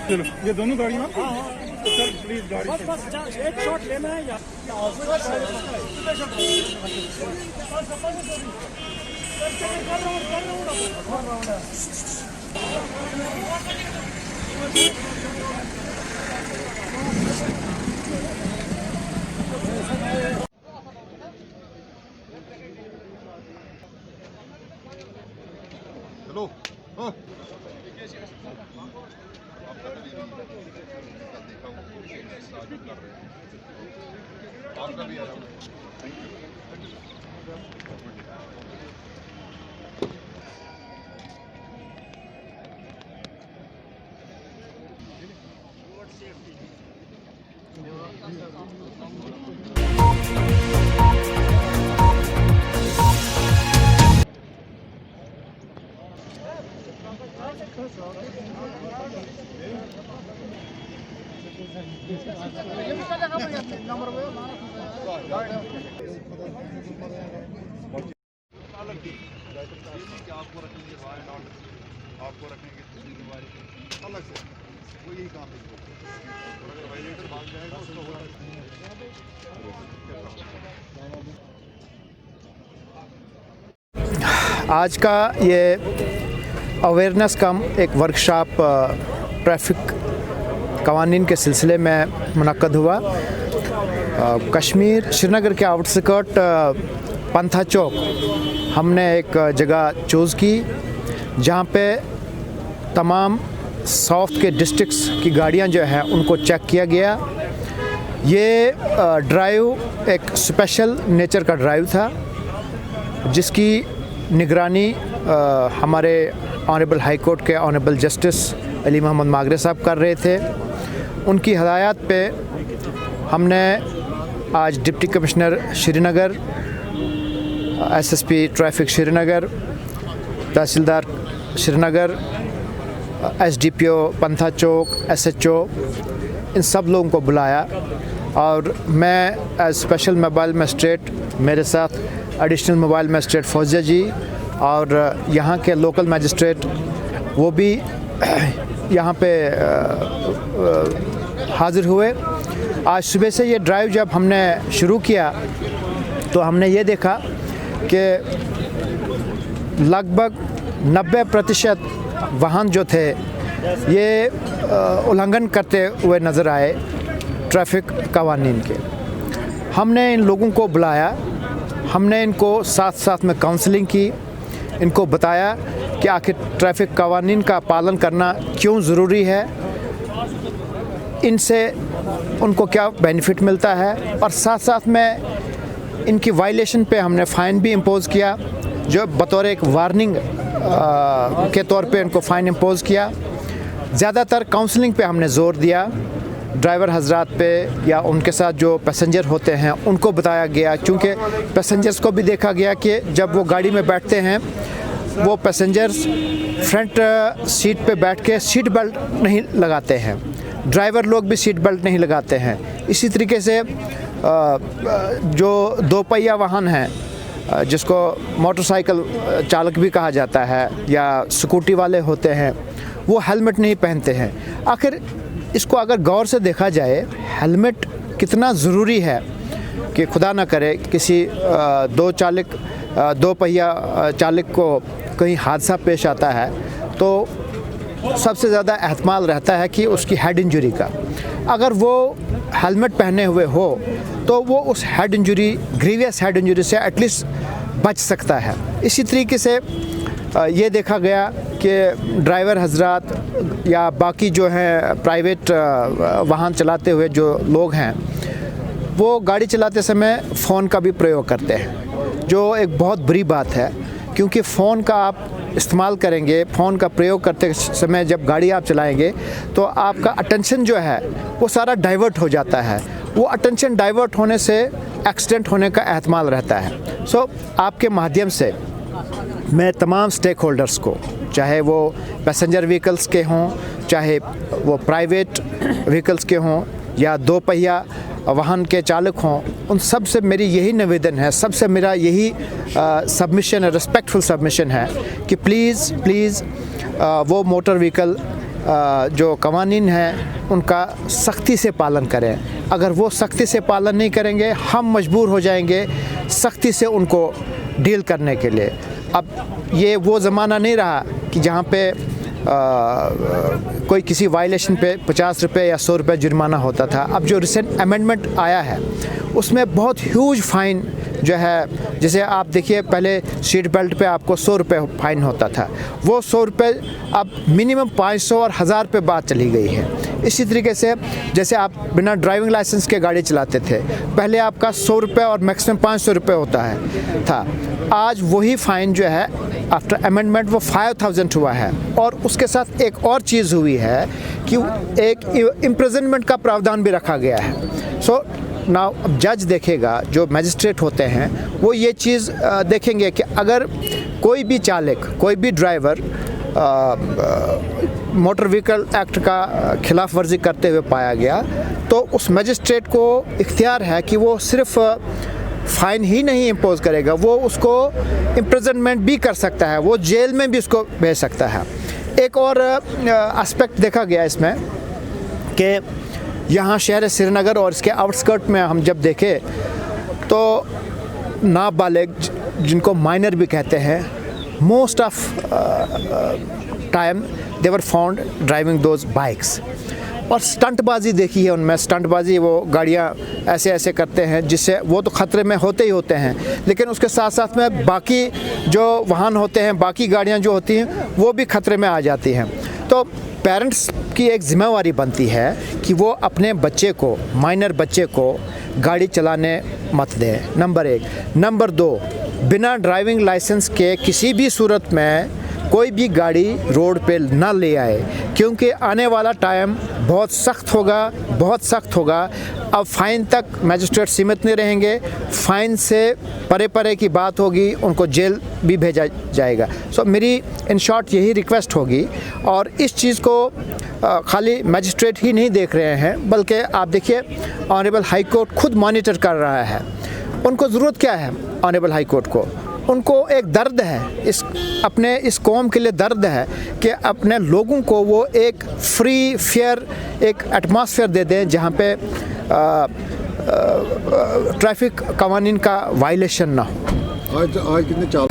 चलो ये दोनों गाड़ियाँ सर प्लीज गाड़ी बस एक शॉट लेना है या हेलो हाँ आपका भी आया आपको रखेंगे आपको रखेंगे अलग से वो यही काम है अगर वाइलेटर भाग जाएगा उसको आज का ये अवेयरनेस कम एक वर्कशॉप ट्रैफिक कवानीन के सिलसिले में मुनक्कद हुआ। कश्मीर श्रीनगर के आउटस्कर्ट पंथा चौक हमने एक जगह चूज़ की जहाँ पे तमाम साउथ के डिस्ट्रिक्ट्स की गाड़ियाँ जो हैं उनको चेक किया गया। ये ड्राइव एक स्पेशल नेचर का ड्राइव था जिसकी निगरानी हमारे ऑनरेबल हाई कोर्ट के ऑनरेबल जस्टिस अली मोहम्मद मागरे साहब कर रहे थे। उनकी हदायत पे हमने आज deputy commissioner Srinagar, SSP traffic Srinagar, tehsildar Srinagar, SDPO Pantha Chowk, SHO, इन सब लोगों को बुलाया और मैं एज स्पेशल मोबाइल मजिस्ट्रेट, मेरे साथ एडिशनल मोबाइल मजिस्ट्रेट फौजिया जी और यहाँ के लोकल मजिस्ट्रेट वो भी यहाँ पे हाज़िर हुए। आज सुबह से ये ड्राइव जब हमने शुरू किया तो हमने ये देखा कि लगभग 90% वाहन जो थे ये उल्लंघन करते हुए नज़र आए ट्रैफिक कवानीन के। हमने इन लोगों को बुलाया, हमने इनको साथ साथ में काउंसलिंग की, इनको बताया कि आखिर ट्रैफिक कवानीन का पालन करना क्यों ज़रूरी है, इनसे उनको क्या बेनिफिट मिलता है, और साथ साथ में इनकी वायलेशन पे हमने फ़ाइन भी इम्पोज़ किया जो बतौर एक वार्निंग के तौर पे इनको फ़ाइन इम्पोज़ किया। ज़्यादातर काउंसलिंग पे हमने ज़ोर दिया, ड्राइवर हजरात पे या उनके साथ जो पैसेंजर होते हैं उनको बताया गया, क्योंकि पैसेंजर्स को भी देखा गया कि जब वो गाड़ी में बैठते हैं वो पैसेंजर्स फ्रंट सीट पे बैठ के सीट बेल्ट नहीं लगाते हैं, ड्राइवर लोग भी सीट बेल्ट नहीं लगाते हैं। इसी तरीके से जो दो पहिया वाहन हैं जिसको मोटरसाइकिल चालक भी कहा जाता है या स्कूटी वाले होते हैं वो हेलमेट नहीं पहनते हैं। आखिर इसको अगर गौर से देखा जाए हेलमेट कितना ज़रूरी है कि खुदा ना करे किसी दो पहिया चालक को कहीं हादसा पेश आता है तो सबसे ज़्यादा एहतमाल रहता है कि उसकी हेड इंजरी का। अगर वो हेलमेट पहने हुए हो तो वो उस head injury, grievous head injury से एटलीस्ट बच सकता है। इसी तरीके से ये देखा गया कि ड्राइवर हजरात या बाकी जो हैं प्राइवेट वाहन चलाते हुए जो लोग हैं वो गाड़ी चलाते समय फ़ोन का भी प्रयोग करते हैं, जो एक बहुत बुरी बात है, क्योंकि फ़ोन का आप इस्तेमाल करेंगे, फ़ोन का प्रयोग करते समय जब गाड़ी आप चलाएंगे तो आपका अटेंशन जो है वो सारा डाइवर्ट हो जाता है। वो अटेंशन डाइवर्ट होने से एक्सीडेंट होने का एहतमाल रहता है। सो आपके माध्यम से मैं तमाम स्टेक होल्डर्स को, चाहे वो पैसेंजर व्हीकल्स के हों, चाहे वो प्राइवेट व्हीकल्स के हों या दो पहिया वाहन के चालक हों, उन सब से मेरी यही निवेदन है, सबसे मेरा यही सबमिशन है, रिस्पेक्टफुल सबमिशन है कि प्लीज़ वो मोटर व्हीकल जो कवानीन हैं उनका सख्ती से पालन करें। अगर वो सख्ती से पालन नहीं करेंगे, हम मजबूर हो जाएंगे सख्ती से उनको डील करने के लिए। अब ये वो ज़माना नहीं रहा कि जहाँ पे कोई किसी वायलेशन पे 50 रुपये या 100 रुपये जुर्माना होता था। अब जो रिसेंट अमेंडमेंट आया है उसमें बहुत ह्यूज फ़ाइन जो है, जैसे आप देखिए पहले सीट बेल्ट पे आपको 100 रुपये फ़ाइन होता था, वो 100 रुपये अब मिनिमम 500 और 1000 पे बात चली गई है। इसी तरीके से जैसे आप बिना ड्राइविंग लाइसेंस के गाड़ी चलाते थे, पहले आपका 100 रुपये और मैक्सिमम 500 रुपये होता था। आज वही फ़ाइन जो है आफ्टर अमेंडमेंट वो 5000 हुआ है। और उसके साथ एक और चीज़ हुई है कि एक इम्प्रिजनमेंट का प्रावधान भी रखा गया है। सो नाउ अब जज देखेगा, जो मैजिस्ट्रेट होते हैं वो ये चीज़ देखेंगे कि अगर कोई भी चालक, कोई भी ड्राइवर मोटर व्हीकल एक्ट का खिलाफ वर्जी करते हुए पाया गया, तो उस मैजिस्ट्रेट को इख्तियार है कि वो सिर्फ फ़ाइन ही नहीं इम्पोज करेगा, वो उसको इम्प्रिजनमेंट भी कर सकता है, वो जेल में भी उसको भेज सकता है। एक और एस्पेक्ट देखा गया इसमें कि यहाँ शहर श्रीनगर और इसके आउटस्कर्ट में हम जब देखें तो नाबालिग, जिनको माइनर भी कहते हैं, most of time they were found driving those bikes. और स्टंटबाजी देखी है उनमें, स्टंटबाजी वो गाड़ियाँ ऐसे ऐसे करते हैं जिससे वो तो ख़तरे में होते ही होते हैं, लेकिन उसके साथ साथ में बाकी जो वाहन होते हैं, बाकी गाड़ियाँ जो होती हैं वो भी ख़तरे में आ जाती हैं। तो पेरेंट्स की एक ज़िम्मेवारी बनती है कि वो अपने बच्चे को, माइनर बच्चे को गाड़ी चलाने मत दें, नंबर 1। नंबर 2, बिना ड्राइविंग लाइसेंस के किसी भी सूरत में कोई भी गाड़ी रोड पे ना ले आए, क्योंकि आने वाला टाइम बहुत सख्त होगा, बहुत सख्त होगा। अब फ़ाइन तक मैजिस्ट्रेट सीमित नहीं रहेंगे, फ़ाइन से परे परे की बात होगी, उनको जेल भी भेजा जाएगा। सो मेरी इन शॉर्ट यही रिक्वेस्ट होगी। और इस चीज़ को खाली मैजिस्ट्रेट ही नहीं देख रहे हैं, बल्कि आप देखिए ऑनरेबल हाई कोर्ट खुद मॉनिटर कर रहा है। उनको ज़रूरत क्या है ऑनरेबल हाई कोर्ट को? उनको एक दर्द है, इस कौम के लिए दर्द है कि अपने लोगों को वो एक फ्री फेयर एक एटमॉस्फेयर दे दें जहाँ पे ट्रैफिक कवानीन का वायलेशन ना हो। आज कितने चाल